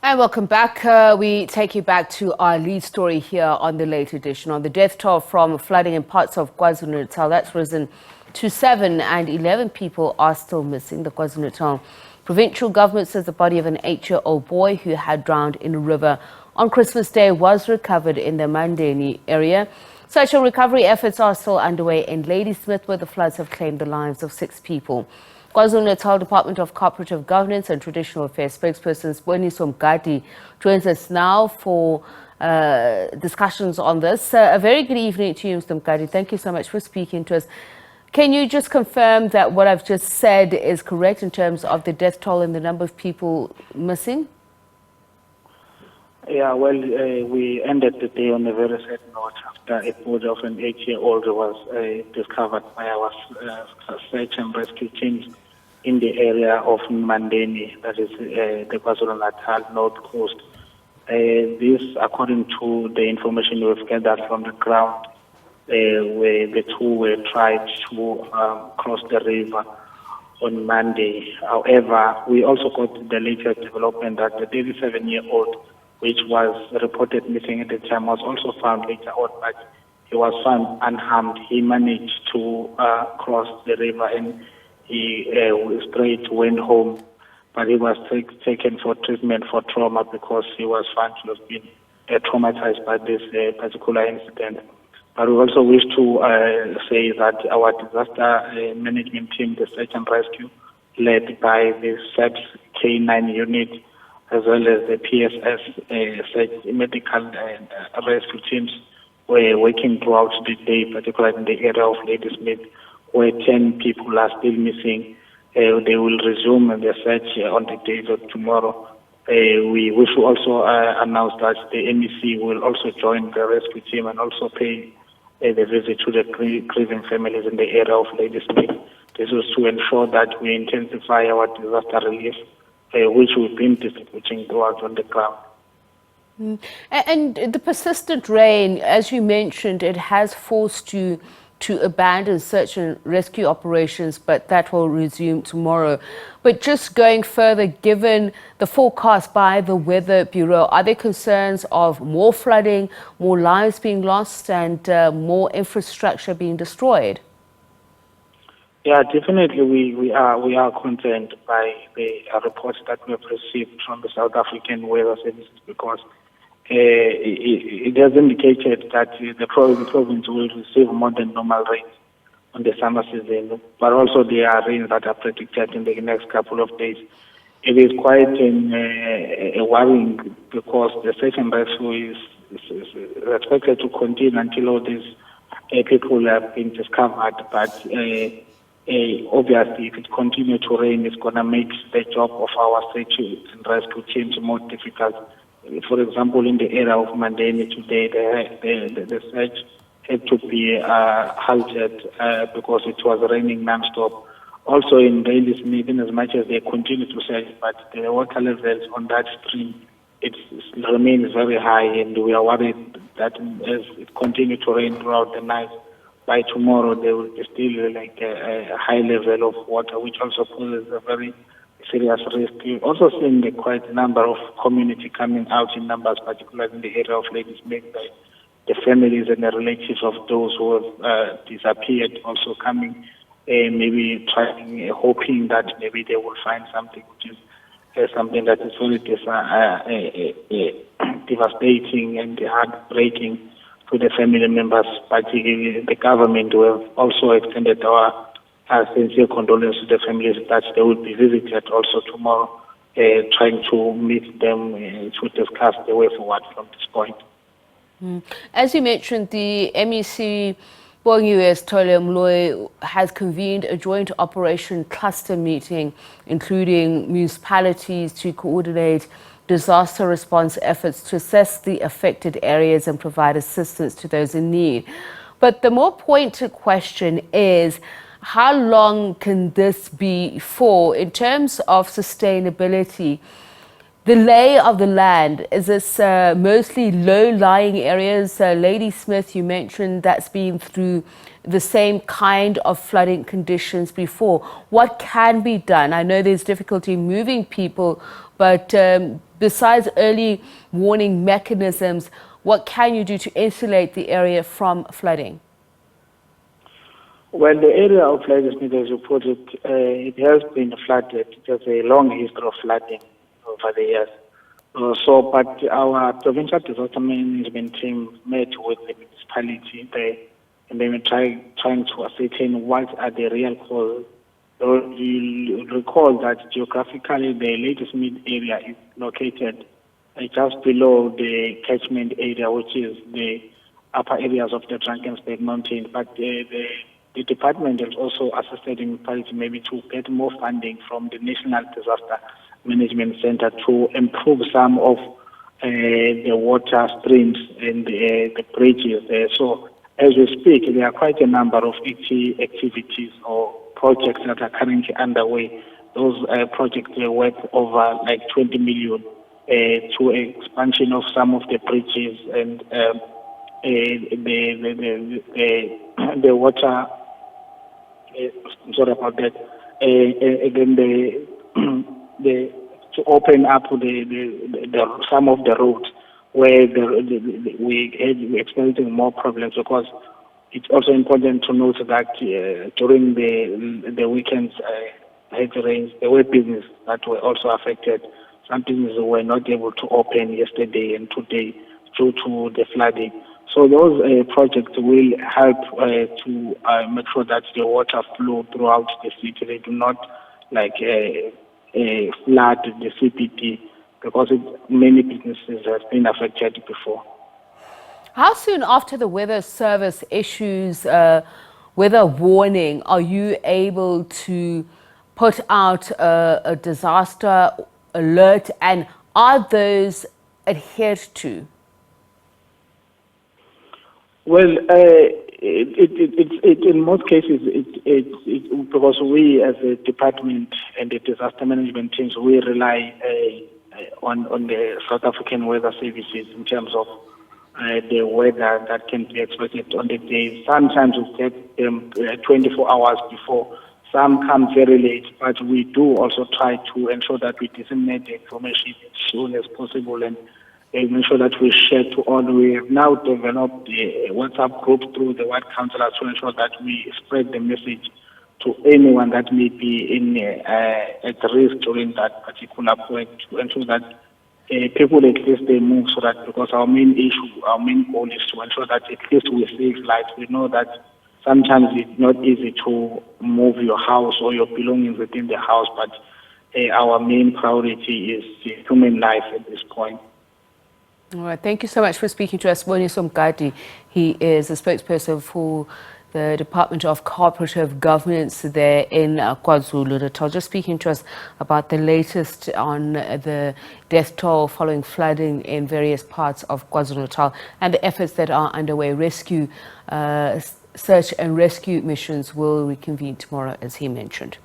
And welcome back. We take you back to our lead story here on the late edition on the death toll from flooding in parts of KwaZulu-Natal. That's risen to 7 and 11 people are still missing. The KwaZulu-Natal Provincial government says the body of an 8-year-old boy who had drowned in a river on Christmas Day was recovered in the Mandeni area. Search and recovery efforts are still underway in Ladysmith, where the floods have claimed the lives of 6 people. KwaZulu-Natal Department of Cooperative Governance and Traditional Affairs spokesperson Siboniso Mngadi joins us now for discussions on this. A very good evening to you, Mr. Mngadi. Thank you so much for speaking to us. Can you just confirm that what I've just said is correct in terms of the death toll and the number of people missing? Yeah, well, we ended the day on a very sad note after a body of an 8-year-old was discovered by our search and rescue teams in the area of Mandeni, that is the KwaZulu-Natal North Coast. This, according to the information we've gathered from the ground, where the two were tried to cross the river on Monday. However, we also got the latest development that the 37-year-old, which was reported missing at the time, was also found later on, but he was found unharmed. He managed to cross the river and he straight went home, but he was taken for treatment for trauma because he was found to have been traumatized by this particular incident. But we also wish to say that our disaster management team, the search and rescue, led by the SABC K9 unit, as well as the PSS search medical rescue teams, were working throughout the day, particularly in the area of Ladysmith, where 10 people are still missing. They will resume the search on the day of tomorrow. We wish to also announce that the MEC will also join the rescue team and also pay the visit to the grieving families in the area of Ladysmith. This is to ensure that we intensify our disaster relief, which we've been distributing throughout on the ground. And the persistent rain, as you mentioned, it has forced you to abandon search and rescue operations, but that will resume tomorrow. But just going further, given the forecast by the Weather Bureau, are there concerns of more flooding, more lives being lost, and more infrastructure being destroyed? Yeah, definitely we are concerned by the reports that we have received from the South African Weather Services, because it has indicated that the province will receive more than normal rains on the summer season, but also there are rains that are predicted in the next couple of days. It is quite worrying because the search and rescue is expected to continue until all these people have been discovered, but obviously, if it continues to rain, it's going to make the job of our search and rescue teams more difficult. For example, in the area of Mandeni today, the search had to be halted because it was raining non-stop. Also in Ladysmith, in as much as they continue to search, but the water levels on that stream, it remains very high, and we are worried that as it continues to rain throughout the night, by tomorrow there will be still like a high level of water, which also poses a very serious risk. We've also seen quite a number of community coming out in numbers, particularly in the area of Ladysmith, the families and the relatives of those who have disappeared also coming, maybe trying, hoping that maybe they will find something, which is something that is very devastating and heartbreaking to the family members. But the government will also extended our sincere condolences to the families that they will be visited also tomorrow, trying to meet them to discuss the way forward from this point. As you mentioned, the MEC US Tole has convened a joint operation cluster meeting, including municipalities, to coordinate disaster response efforts to assess the affected areas and provide assistance to those in need. But the more pointed question is, how long can this be for in terms of sustainability? The lay of the land, is this mostly low-lying areas? Ladysmith, you mentioned that's been through the same kind of flooding conditions before. What can be done? I know there's difficulty moving people, but besides early warning mechanisms, what can you do to insulate the area from flooding? Well, the area of Ladysmith, as you put it, it has been flooded. It has a long history of flooding over the years. But our provincial disaster management team met with the municipality there, and they were trying to ascertain what are the real causes. You recall that geographically the Ladysmith area is located just below the catchment area, which is the upper areas of the Drakensberg Mountain. But the department has also assisted in municipality maybe to get more funding from the National Disaster Management Center to improve some of the water streams and the bridges there. So as we speak, there are quite a number of activities or projects that are currently underway. Those projects are worth over like 20 million to expansion of some of the bridges and the water. Sorry about that. Again, to open up some of the roads where we're experiencing more problems, because it's also important to note that during the weekends, heavy rains, there were businesses that were also affected. Some businesses were not able to open yesterday and today due to the flooding. So those projects will help to make sure that the water flow throughout the city. They do not flood the CBD, because many businesses have been affected before. How soon after the weather service issues weather warning are you able to put out a disaster alert, and are those adhered to? Well, in most cases, because we as a department and the disaster management teams, we rely on the South African weather services in terms of the weather that can be expected on the day. Sometimes we get them 24 hours before. Some come very late, but we do also try to ensure that we disseminate the information as soon as possible and make sure that we share to all. We have now developed a WhatsApp group through the White Councillors to ensure that we spread the message to anyone that may be at risk during that particular point, to ensure that people at least they move, so that, because our main goal is to ensure that at least we save lives. We know that sometimes it's not easy to move your house or your belongings within the house, but our main priority is human life at this point. All right, thank you so much for speaking to us. Siboniso Mngadi, he is a spokesperson for the Department of Cooperative Governance there in KwaZulu-Natal, just speaking to us about the latest on the death toll following flooding in various parts of KwaZulu-Natal and the efforts that are underway. Search and rescue missions will reconvene tomorrow, as he mentioned.